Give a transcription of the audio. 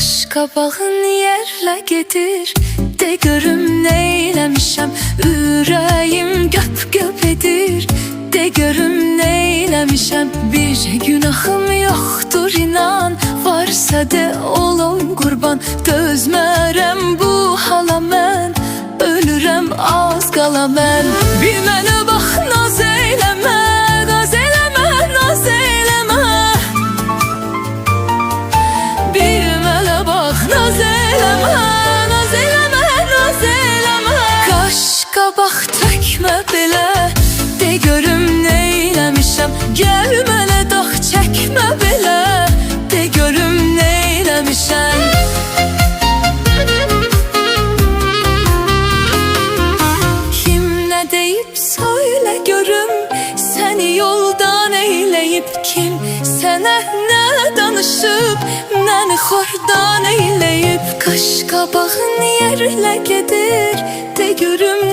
Qaş qabağın yerlə gedir, de görüm neyləmişəm. Ürəyim göp-göp edir, de görüm neyləmişəm. Bir günahım yoxdur inan, varsa de olum qurban. Dözmərəm bu hala mən, ölürəm az qala mən. Bir mənə bax naz eyləmə, naz eyləmə, naz eyləmə. Bir mənə bax naz eyləmə, naz eyləmə, naz eyləmə. Qaş qabaq tökmə belə, de görüm neyləmişəm. Gəl mənə dağ çəkmə belə, de görüm neyləmişəm. Kim nə deyib söylə görüm, səni yoldan eyləyib. Kim sənə nə danışıb, məni xordan eyləyib. Qaş qabağın yerlə gedir, de görüm